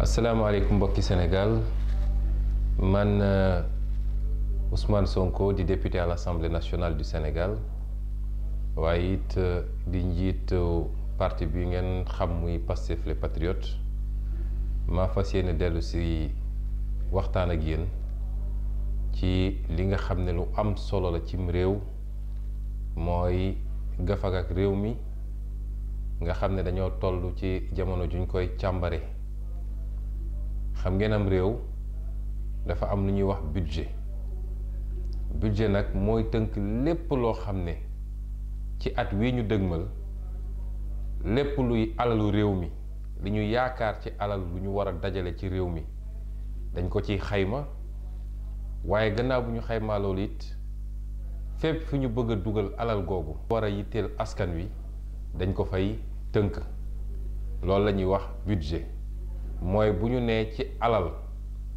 asalaamaaleykum mbokki Sénégal man Ousmane Sonko di député à l'Assemblée nationale du Sénégal waaye it di njiitu parti bi ngeen xam muy Pastef les Patriotes maa fas yéene dellu si waxtaan ak yéen ci li nga xam ne lu am solo la cim réew mooy gafag ak réew mi nga xam ne dañoo toll ci jamono juñ koy càmbare. xam ngeen am réew dafa am lu ñuy wax budget nag mooy tënk lépp loo xam ne ci at wi ñu dëgmal lépp luy alalu réew mi li ñu yaakaar ci alal lu ñu war a dajale ci réew mi dañ ko ciy xayma waaye gannaaw bu ñu xaymaa loolu it fépp fi ñu bëgg a dugal alal googu war a yitteel askan wi dañ ko fay tënk loolu la ñuy wax budget mooy bu ñu nee ci alal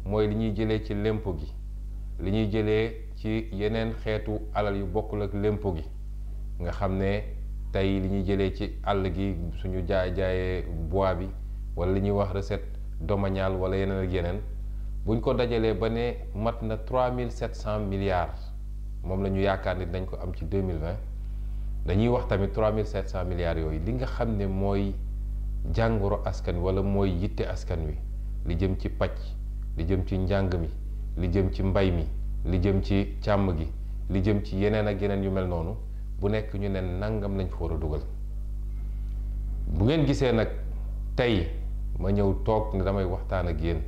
mooy li ñuy jëlee ci lempo gi li ñuy jëlee ci yeneen xeetu alal yu bokkul ak lempo gi nga xam ne tey li ñuy jëlee ci àll gi suñu jaayee bois bi wala li ñuy wax recette domaniale wala yeneen ak yeneen buñ ko dajalee ba ne mat na 3700 milliards moom la ñu yaakaar ni dañ ko am ci 2020 dañuy wax tamit 3700 milliards yooyu li nga xam ne mooy jàngoro askan wi wala mooy yitte askan wi li jëm ci pàcc li jëm ci njàng mi li jëm ci mbay mi li jëm ci càmm gi li jëm ci yeneen ak yeneen yu mel noonu bu nekk ñu ne nangam lañ fa war a dugal bu ngeen gisee nag tey ma ñëw toog ne damay waxtaan ak yéen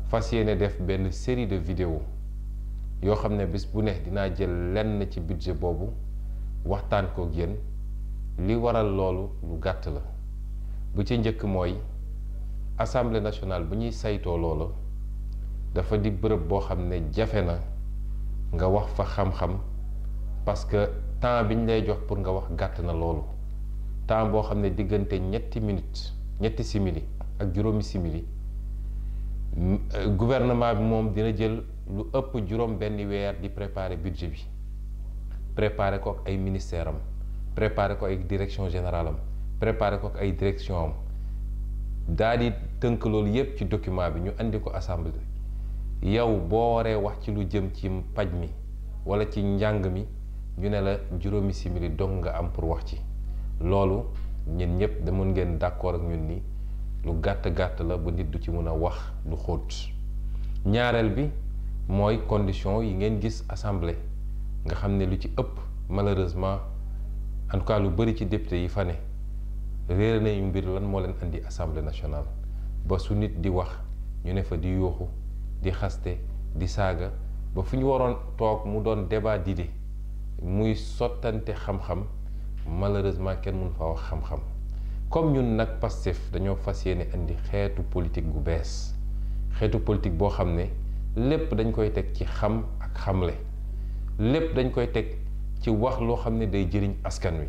fas yéene def benn série de vidéos yoo xam ne bis bu ne dinaa jël lenn ci budget boobu waxtaan ko ak yéen li waral loolu lu gàtt la bu ci njëkk mooy assemblée nationale bu ñuy saytoo loola dafa di bërëb boo xam ne jafe na nga wax fa xam-xam parce que temps bi ñu lay jox pour nga wax gàtt na loolu temps boo xam ne diggante ñetti simili ak juróomi simili gouvernement bi moom dina jël lu ëpp juróom benn weer di préparer budget bi préparer ko ak ay ministère am préparer ko ay direction générale am préparer ko ak ay direction am daal di tënk loolu yépp ci document bi ñu andi ko assemblée yow boo waree wax ci lu jëm ci paj mi wala ci njàng mi ñu ne la juróomi simili dong nga am pour wax ci loolu ñun ñëpp da mën ngeen d'accord ak ñun ni lu gàtt la ba nit du ci mën a wax lu xóot. ñaareel bi mooy condition yi ngeen gis assemblée nga xam ne lu ci ëpp malheureusement en tout cas lu bari ci député yi fa ne réer nañu mbir lan moo leen andi assemblée nationale ba su nit di wax ñu ne fa di yuuxu di xaste di saaga ba fu ñu waroon toog mu doon débat d'idées muy sottante xam-xam malheureusement kenn mënu fa wax xam-xam comme ñun nag Pastef dañoo fas yéene indi xeetu politique gu bees xeetu politique boo xam ne lépp dañ koy teg ci xam ak xamle lépp dañ koy teg ci wax loo xam ne day jëriñ askan wi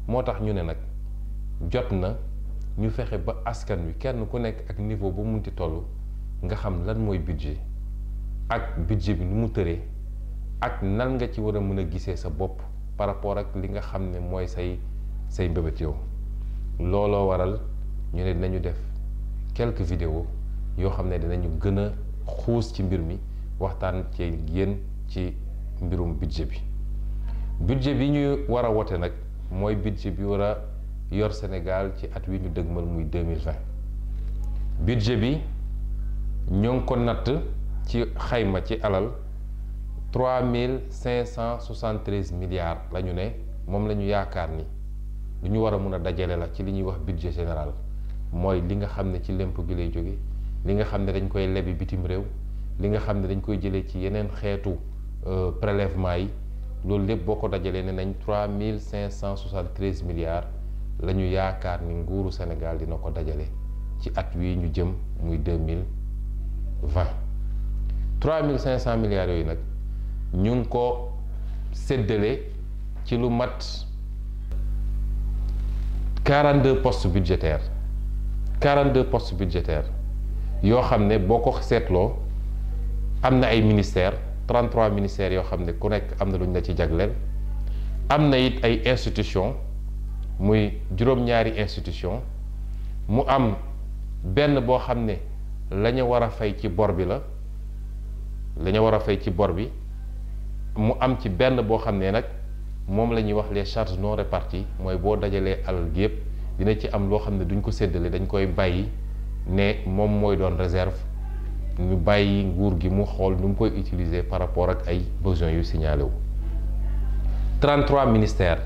moo tax ñu ne nag jot na ñu fexe ba askan wi kenn ku nekk ak niveau bu munti toll nga xam lan mooy budget ak budget bi nu mu tëree ak nan nga ci war a mën a gisee sa bopp par rapport ak li nga xam ne mooy say mbébét yow looloo waral ñu ne dinañu def quelques vidéos yoo xam ne dinañu gën a xuus ci mbir mi waxtaan ci yéen ci mbirum budget bi ñu war a wote nag mooy budget bi war a yor Sénégal ci at wi ñu dëgmal muy 2020 budget bi ñoo ngi ko natt ci xayma ci alal 3573 milliards la ñu ne moom la ñu yaakaar ni lu ñu war a mun a dajale la ci li ñuy wax budget général mooy li nga xam ne ci lempo gi lay jóge li nga xam ne dañ koy lebi bitim réew li nga xam ne dañ koy jëlee ci yeneen xeetu prélèvement yi loolu lépp boo ko dajalee ne nañ 3573 milliards la ñu yaakaar ni nguuru Sénégal dina ko dajale ci at wi ñu jëm muy 2020 3500 milliards yooyu nag ñu ngi ko séddale ci lu mat 42 postes budgétaires yoo xam ne boo ko seetloo am na ay ministères 33 ministères yoo xam ne ku nekk am na lu ñu la ci jagleel am na it ay institutions muy juróom-ñaari institution mu am benn boo xam ne la ñu war a fay ci bor bi mu am ci benn boo xam ne nag moom la ñuy wax les charges non réparties mooy boo dajalee alal gi yëpp dina ci am loo xam ne duñ ko séddale, dañ koy bàyyi ne moom mooy doon réserve, ñu bàyyi nguur gi mu xool nu mu koy utiliser par rapport ak ay besoins yu signalé wu. 33 ministères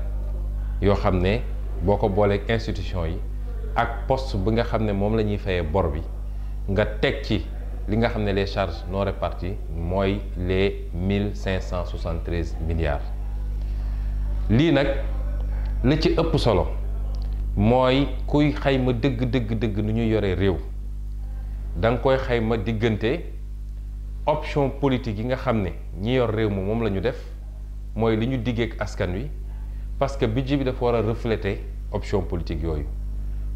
yoo xam ne boo ko booleeg institution yi ak poste bi nga xam ne moom la ñuy fayee bor bi nga teg ci li nga xam ne les charges non réparties mooy les 1573 milliards. lii nag la ci ëpp solo mooy kuy xayma dëgg nu ñu yoree réew da nga koy xayma diggante option politique yi nga xam ne ñi yor réew mi moom la ñu def mooy li ñu diggee ak askan wi, parce que budget bi dafa war a refléter option politique yooyu.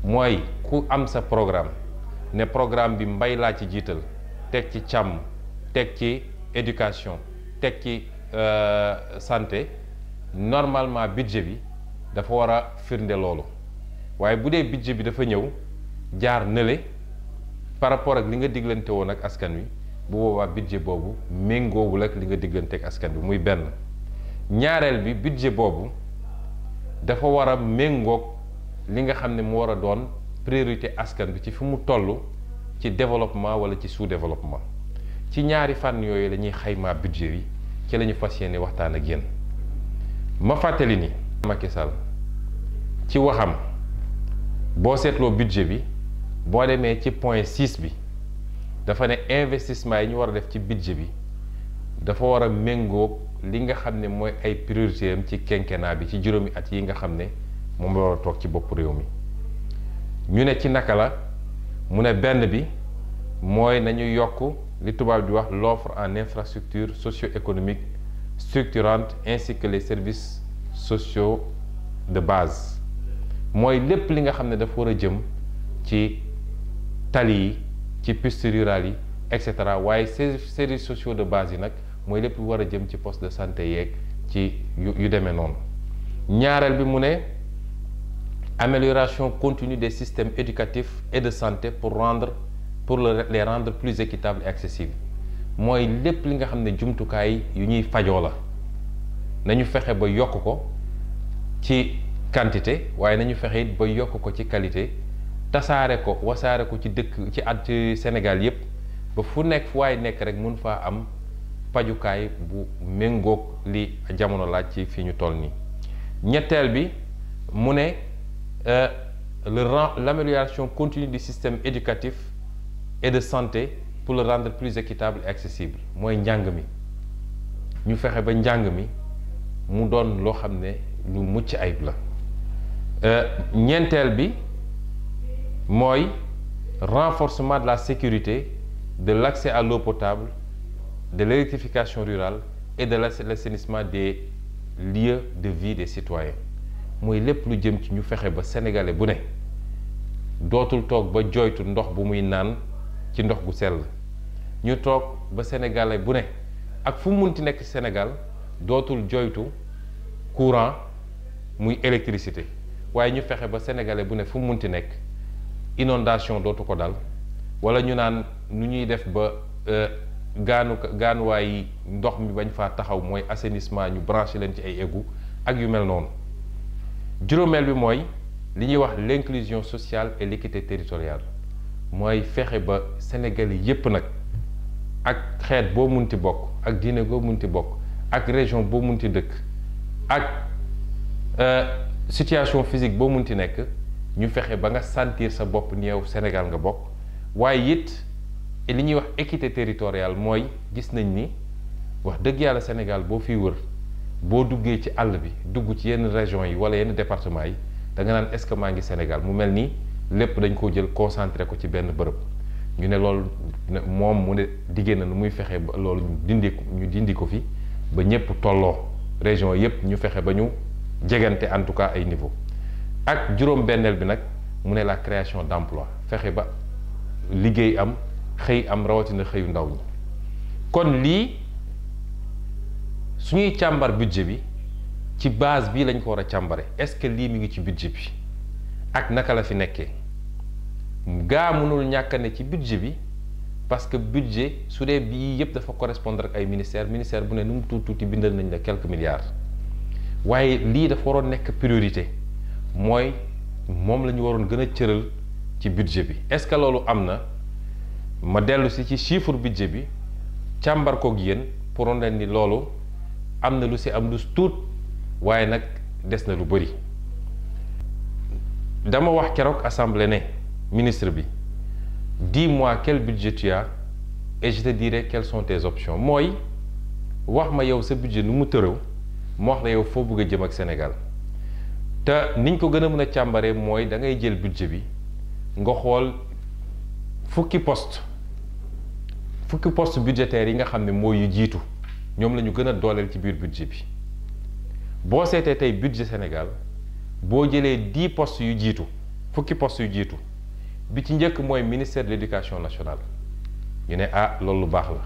mooy ku am sa programme ne programme bi mbay laa ci jiital, teg ci càmm, teg ci éducation, teg ci santé, normalement budget bi dafa war a firnde loolu. waaye bu dee budget bi dafa ñëw jaar nële par rapport ak li nga diglante woon ak askan wi, bu boobaa budget boobu méngoowul ak li nga diglante ak askan wi, muy benn. ñaareel bi budget boobu dafa war a méngoog li nga xam ne mu war a doon priorité askan bi ci fi mu toll ci développement wala ci sous-développement. ci ñaari fànn yooyu la ñuy xaymaa budget bi, ci la ñu fas yéene waxtaan ak yéen. ma fàttali ni Macky Sall ci waxam boo seetloo budget bi boo demee ci point 6 bi dafa ne investissement yi ñu war a def ci budget bi dafa war a méngóog li nga xam ne mooy ay priorité am ci quinquennat bi, ci juróomi at yi nga xam ne moom la war a toog ci bopp réew mi. ñu ne ci naka la, mu ne benn bi mooy nañu yokk li tubaab di wax l'offre en infrastructure socio-économique structurante ainsi que les services sociaux de base. mooy lépp li nga xam ne dafa war a jëm ci tali yi, ci piste rurale yi, et cetera. waaye services sociaux de base yi nag mooy lépp war a jëm ci poste de santé yeeg ci yu demee noonu. ñaareel bi mu ne amélioration continue des systèmes éducatifs et de santé pour les rendre plus équitables et accessibles. mooy lépp li nga xam ne jumtukaay yu ñuy fajoo la nañu fexe ba yokk ko ci quantité, waaye nañu fexe it ba yokk ko ci qualité, tasaare ko wasaare ko ci dëkk ci Sénégal yépp ba fu nekk fu waaye nekk rek mun faa am pajukaay bu méngoog li jamono laaj ci fii ñu toll nii. ñetteel bi mu ne l'amélioration continue du système éducatif et de santé pour le rendre plus équitable et accessible. mooy njàng mi ñu fexe ba njàng mi mu doon loo xam ne lu mucc ayib la. ñeenteel bi mooy renforcement de la sécurité, de l'accès à l'eau potable, de l'électrification rurale et de l'assainissement des lieux de vie des citoyens. mooy lépp lu jëm ci ñu fexe ba sénégalais bu ne dootul toog ba joytu ndox bu muy naan ci ndox gu sell, ñu toog ba sénégalais bu ne ak fu mu munti nekk ci Sénégal dootul joytu courant muy électricité, waaye ñu fexe ba sénégalais bu ne fu mu munti nekk inondation dootu ko dal, wala ñu naan nu ñuy def ba gaanuwaay ndox mi bañ faa taxaw, mooy assainissement, ñu branché leen ci ay égout ak yu mel noonu. juróomeel bi mooy li ñuy wax l'inclusion sociale et l'équité territoriale, mooy fexe ba sénégalais yépp nag ak xeet boo munti bokk, ak diine boo munti bokk, ak région boo munti dëkk, ak situation physique boo munti nekk, ñu fexe ba nga sentir sa bopp ni yow Sénégal nga bokk. waaye it li ñuy wax équité territoriale mooy gis nañ ni wax dëgg yàlla Sénégal boo fiy wër, boo duggee ci àll bi dugg ci yenn régions yi wala yenn départements yi da nga naan est-ce que maa ngi Sénégal, mu mel ni lépp dañ koo jël concentré ko ci benn bërëb. ñu ne loolu moom mu ne diggée na nu muy fexe ba loolu ñu dindi ko fi ba ñëpp tolloo, région yëpp ñu fexe ba ñu jegante en tout cas ay niveau. ak juróom-benneel bi nag mu ne la création d'emploi, fexe ba liggéey am, xëy am, rawatina xëyu ndaw ñi. kon lii suñuy càmbar budget bi ci base bii lañ ko war a càmbare. est-ce que lii mi ngi ci budget bi ak naka la fi nekkee? gaa mënul ñàkk ne ci budget bi parce que budget su dee bii yëpp dafa correspondre ak ay ministère bu ne nu mu tuuti bindal nañ la quelques milliards waaye lii dafa waroon nekk priorité mooy moom la ñu waroon gën a cëral ci budget bi. est-ce que loolu am na ma dellu si ci chiffre budget bi càmbar koog yéen pour on leen ni loolu am na lu si am lu tuut waaye nag des na lu bëri. dama wax keroog assemblée ne ministre bi dis-moi quel budget tu as et je te dirai quelles sont tes options mooy wax ma yow sa budget nu mu tëraw mu wax la yow foo bëgg a jëm ak Sénégal te niñ ko gën a mën a càmbaree mooy da ngay jël budget bi nga xool fukki poste budgétaire yi nga xam ne mooy yu jiitu ñoom la ñu gën a dooleel ci biir budget bi boo seetee tey budget Sénégal boo jëlee 10 postes yu jiitu fukki postes yu jiitu bi ci njëkk mooy ministère de l'éducation nationale ñu ne loolu lu baax la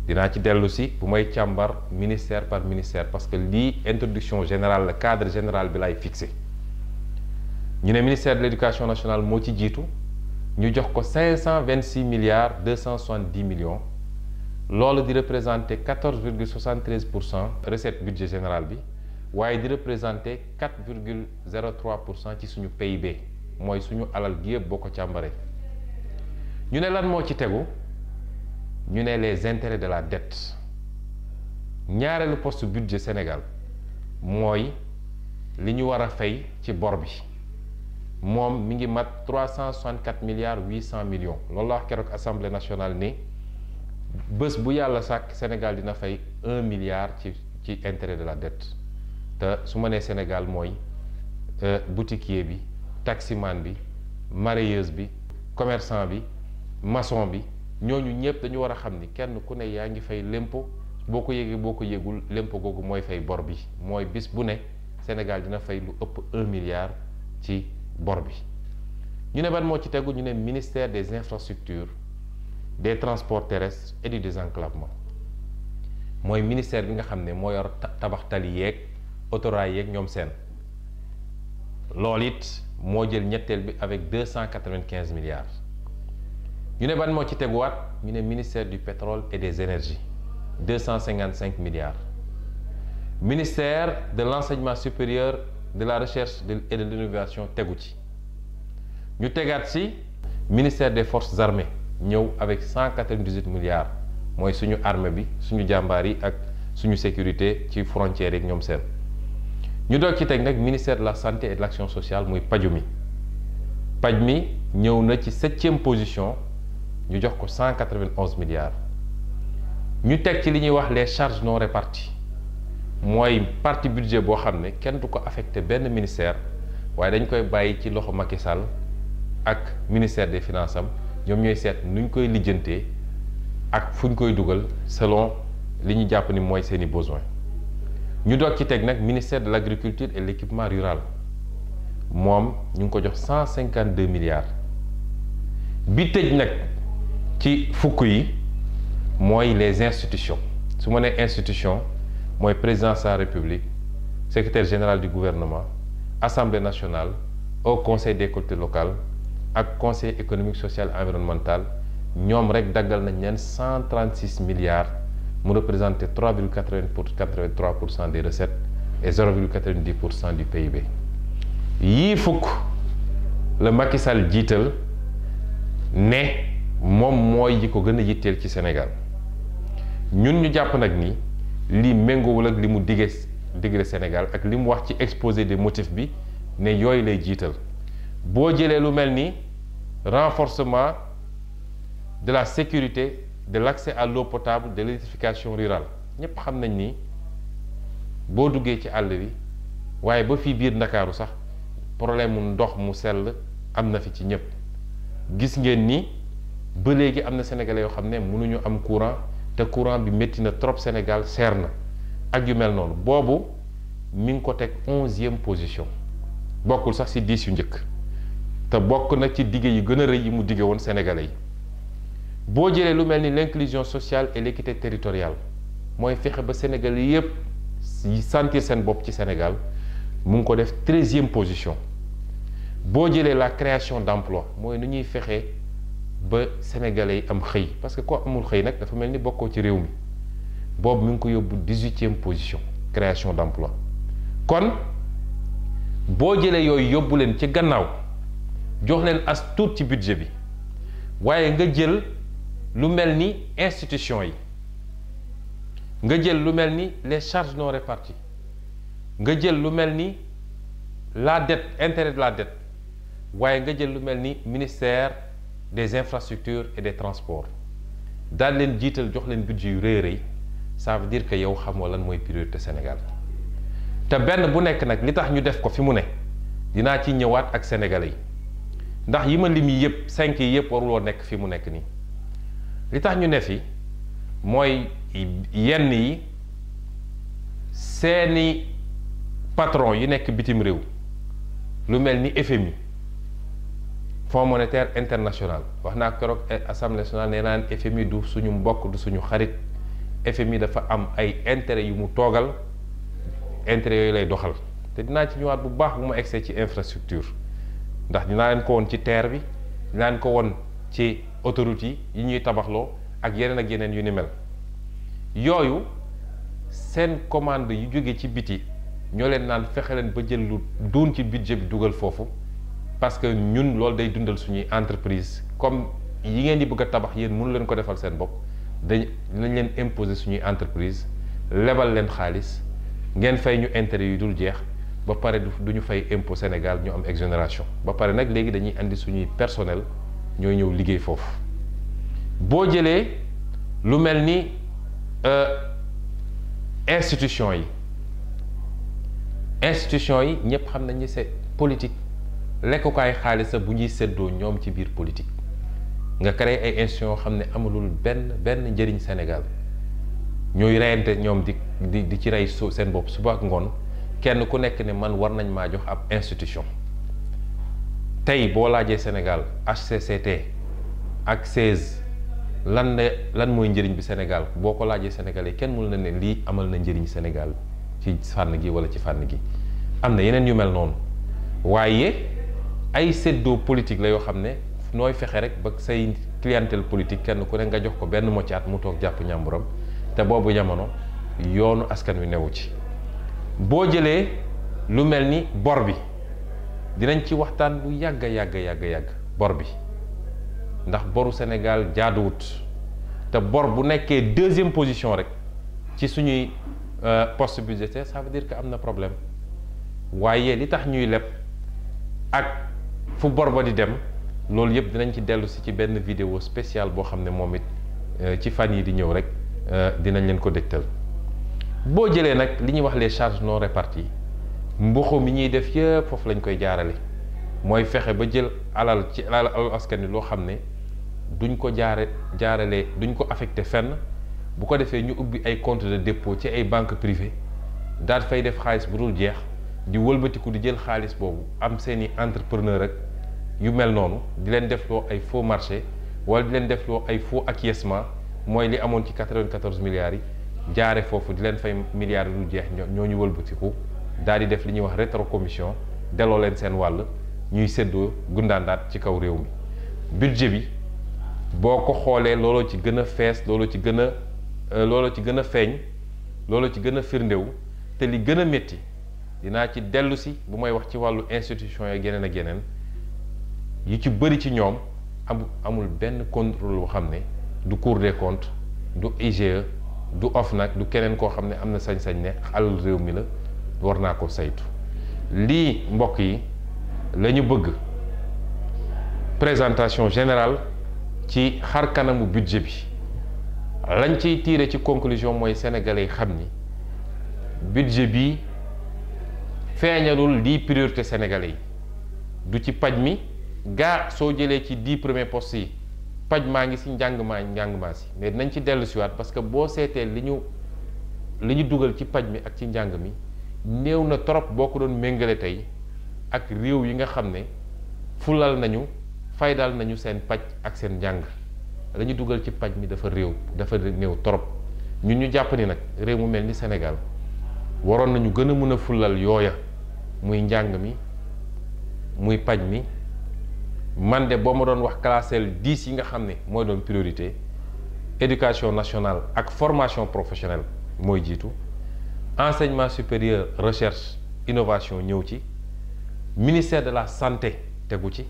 dinaa ci dellu si bu may càmbar ministère par ministère parce que lii introduction générale la cadre général bi lay fixé ñu ne ministère de l'éducation nationale moo ci jiitu ñu jox ko 526 milliards 270 millions loolu di représenter 14,73% recette budget général bi waaye di représenter 4,03% ci suñu PIB mooy suñu alal gi yëpp boo ko càmbaree ñu ne lan moo ci tegu ñu ne les intérêts de la dette ñaareelu poste budget Sénégal mooy li ñu war a fay ci bor bi moom mi ngi mat 364 milliards 800 millions loolu la wax keroog assemblée nationale ni bés bu yàlla sàkk Sénégal dina fay 1 milliard ci intérêt de la dette te su ma nee Sénégal mooy boutiquier bi taximan bi marayeuse bi commerçant bi maçon bi ñooñu ñëpp dañu war a xam ni kenn ku ne yaa ngi fay lempo boo ko yégee boo ko yégul lempo googu mooy fay bor bi mooy bis bu ne Sénégal dina fay lu ëpp 1 milliard ci bor bi ñu ne ban moo ci tegu ñu ne ministère des infrastructures des transports terrestres et du désenclavement mooy ministère bi nga xam ne moo yor tabax tali yeeg autorail yeeg ñoom seen loolu it moo jël ñetteel bi avec 295 milliards ñu ne ban moo ci teguwaat ñu ne ministère du pétrole et des énergies 255 milliards ministère de l'enseignement supérieur de la recherche et de l'innovation tegu ci ñu tegaat ci ministère des forces armées ñëw avec 198 milliards mooy suñu armée bi suñu jàmbaar yi ak suñu sécurité ci frontières yi ñoom seen ñu doog ci teg nag ministère de la santé et de l'action sociale muy paj mi ñëw na ci 7e position ñu jox ko 191 milliards ñu teg ci li ñuy wax les charges non réparties mooy partie budget boo xam ne kenn du ko affecté benn ministère waaye dañ koy bàyyi ci loxo Macky Sall ak ministère des finances am ñoom ñooy seet nuñ koy lijjantee ak fu ñu koy dugal selon li ñu jàpp ni mooy seeni besoin ñu doog ci teg nag ministère de l'agriculture et l'équipement rural moom ñu ngi ko jox 152 milliards bi tëj nag ci fukk yi mooy les institutions su ma nee institution mooy présidence de la République secrétaire général du gouvernement assemblée nationale au conseil des collectivités locales ak conseil économique social et environnemental ñoom rek daggal nañ leen 136 milliards mu représenté 3,83% des recettes et 0,90% du PIB yii fukk la Macky Sall jiital ne moom mooy yi ko gën a yitteel ci Sénégal ñun ñu jàpp nag ni lii méngoowul ak li mu digle Sénégal ak li mu wax ci exposé des motifs bi ne yooyu lay jiital boo jëlee lu mel ni renforcement de la sécurité de l'accès à l'eau potable de l'électrification rurale ñëpp xam nañ ni boo duggee ci àll bi waaye ba fii biir Ndakaaru sax problème mu ndox mu sell am na fi ci ñëpp gis ngeen ni ba léegi am na sénégalais yoo xam ne mënuñu am courant te courant bi métti na trop Sénégal seer na ak yu mel noonu boobu mi ngi ko teg 11e position bokkul sax ci 10 yu njëkk te bokk na ci dige yu gën a rëy yi mu dige woon sénégalais yi boo jëlee lu mel ni l'inclusion sociale et l'équité territoriale mooy fexe ba sénégalais yépp sentir seen bopp ci Sénégal mu ngi ko def 13e position boo jëlee la création d'emploi mooy nu ñuy fexe ba sénégalais yi am xëy parce que koo amul xëy nag dafa mel ni bokkoo ci réew mi boobu mi ngi ko yóbbu 18e position création d'emploi. kon boo jëlee yooyu yóbbu leen ci gannaaw jox leen as tuut ci budget bi waaye nga jël lu mel ni institution yi nga jël lu mel ni les charges non réparties nga jël lu mel ni la dette intérêt de la dette waaye nga jël lu mel ni ministère des infrastructures et des transports daal leen jiital jox leen budget yu rëy rëy ça veut dire que yow xamoo lan mooy priorité Sénégal te benn bu nekk nag li tax ñu def ko fi mu ne dinaa ci ñëwaat ak sénégalais yi ndax yi ma lim yi yëpp 5 yi yëpp waruloo nekk fi mu nekk nii li tax ñu ne fi mooy yenn yi seeni patron yi nekk bitim réew lu mel ni FMI Fonds monétaire international wax naa keroog assemblée nationale nee naan FMI du suñu mbokk du suñu xarit FMI dafa am ay intérêt yu mu toogal intérêt yooyu lay doxal te dinaa ci ñëwaat bu baax bu ma egsee ci infrastructure ndax dinaa leen ko woon ci terre bi dinaa leen ko woon ci autoroute yi ñuy tabaxloo ak yeneen yu ni mel yooyu seen commande yu jóge ci biti ñoo leen naan fexe leen ba jël lu duun ci budget bi dugal foofu parce que ñun loolu day dundal suñuy entreprise comme yi ngeen di bëgg a tabax yéen mënu leen ko defal seen bopp dinañ leen imposer suñuy entreprise lebal leen xaalis ngeen fay ñu intérêt yu dul jeex ba pare du ñu fay impôt Sénégal ñu am exonération ba pare nag léegi dañuy andi suñuy personnel ñooy ñëw liggéey foofu boo jëlee lu mel ni institution yi ñëpp xam nañ ni c'est politique lekkukaay xaalis bu ñuy séddoo ñoom ci biir politique nga créé ay institutions yoo xam ne amalul benn njëriñ Sénégal ñooy reyante ñoom di ci rey seen bopp suba ak ngoon kenn ku nekk ne man war nañ maa jox ab institution tey boo laajee Sénégal HCCT ak 16 lan mooy njëriñ bi Sénégal boo ko laajee Sénégalais kenn mënu na ne lii amal na njëriñ Sénégal ci fànn gi wala ci fànn gi am na yeneen yu mel noonu waaye ay séddoo politique la yoo xam ne nooy fexe rek ba say clientèle politique kenn ku ne nga jox ko benn moccaat mu toog jàpp ñàmburam te boobu jamono yoonu askan wi newu ci boo jëlee lu mel ni bor bi dinañ ci waxtaan lu yàgg bor bi ndax boru Sénégal jaaduwut te bor bu nekkee 2e position rek ci suñuy poste budgétaire ça veut dire que am na problème waaye li tax ñuy leb ak fu bor ba di dem loolu yëpp dinañ ci dellu si ci benn vidéo spéciale boo xam ne moom it ci fan yi di ñëw rek dinañ leen ko dégtal boo jëlee nag li ñuy wax les charges non réparties mbuxu mi ñuy def yëpp foofu lañ koy jaarale mooy fexe ba jël alal ci alal askan wi loo xam ne duñ ko jaarale duñ ko affecté fenn bu ko defee ñu ubbi ay compte de dépôt ci ay banques privées daal fay def xaalis bu dul jeex di wëlbatiku di jël xaalis boobu am seeni entrepreneur rek yu mel noonu di leen defloo ay faux marché wala di leen defloo ay faux acquiescement mooy li amoon ci 94 milliards yi jaare foofu di leen fay milliards yu dul jeex ñoo ñu wëlbatiku daal di def li ñuy wax rétrocommission delloo leen seen wàll ñuy séddoo gundaandaat ci kaw réew mi budget bi boo ko xoolee looloo ci gën a fees looloo ci gën a feeñ looloo ci gën a firndéwu te li gën a métti dinaa ci dellu si bu may wax ci wàllu institution yi geneen ak geneen yi ci bëri ci ñoom amul benn contrôle boo xam ne du Cour des comptes du IGE du OFNAC du keneen koo xam ne am na sañ-sañ ne alal réew mi la war naa ko saytu lii mbokk yi la ñu bëgg présentation générale ci xar kanamu budget bi lañ ciy tiire ci conclusion mooy sénégalais yi xam ni budget bi feeñalul lii priorité sénégalais yi du ci paj mi gaa soo jëlee ci 10 premiers postes yi paj maa ngi si njàng maa si mais dinañ ci dellu siwaat parce que boo seetee li ñu dugal ci paj mi ak ci njàng mi néew na trop boo ko doon méngale tey ak réew yi nga xam ne fulal nañu faydal nañu seen paj ak seen njàng la ñu dugal ci paj mi dafa néew trop ñun ñu jàpp ni nag réew mu mel ni Sénégal waroon nañu gën a mën a fulal yooya muy njàng mi muy paj mi man de boo ma doon wax classel 10 yi nga xam ne mooy doon priorité éducation nationale ak formation professionnelle mooy jiitu, enseignement supérieur recherche innovation ñëw ci, ministère de la santé tegu ci,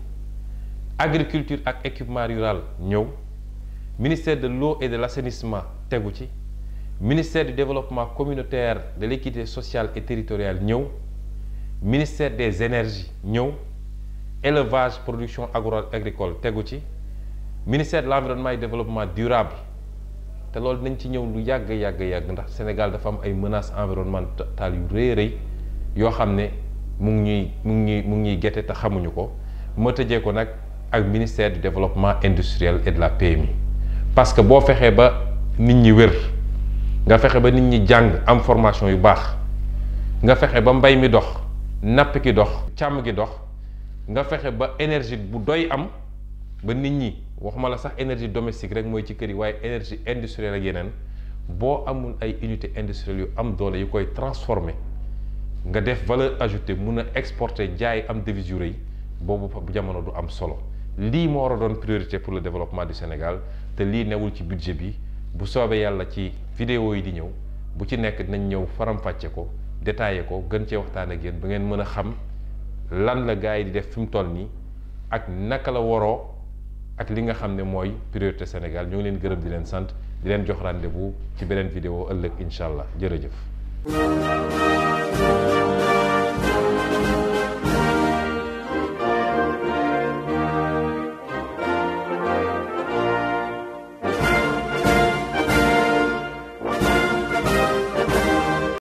agriculture ak équipement rural ñëw, ministère de l'eau et de l'assainissement tegu ci, ministère du développement communautaire, de l'équité sociale et territoriale ñëw, ministère des énergies ñëw, élevage production agricole tegu ci, ministère de l'environnement et développement durable te loolu nañ ci ñëw lu yàgg ndax Sénégal dafa am ay menaces environnementales yu rëy yoo xam ne mu ngi ñuy gete te xamuñu ko. ma tëjee ko nag ak ministère du développement industriel et de la PMI parce que boo fexee ba nit ñi wér nga fexe ba nit ñi jàng am formation yu baax nga fexe ba mbay mi dox napp ki dox càmm gi dox nga fexe ba énergie bu doy am ba nit ñi waxuma la sax énergie domestique rek mooy ci kër yi waaye énergie industrielle ak yeneen boo amul ay unité industrielle yu am doole yu koy transformer nga def valeur ajoutée mun a exporter jaay am devise yu rëy boobu jamono du am solo. lii moo war a doon priorité pour le développement du Sénégal te lii newul ci budget bi bu soobee yàlla ci vidéo yi di ñëw bu ci nekk dinañ ñëw faram-fàcce ko détaillé ko gën cee waxtaan ak yéen ba ngeen mën a xam lan la gars yi di def fi mu toll nii ak naka la waroo ak li nga xam ne mooy priorité Sénégal. ñoo ngi leen gërëm di leen sant di leen jox rendez-vous ci beneen vidéo ëllëg incha allah jërëjëf.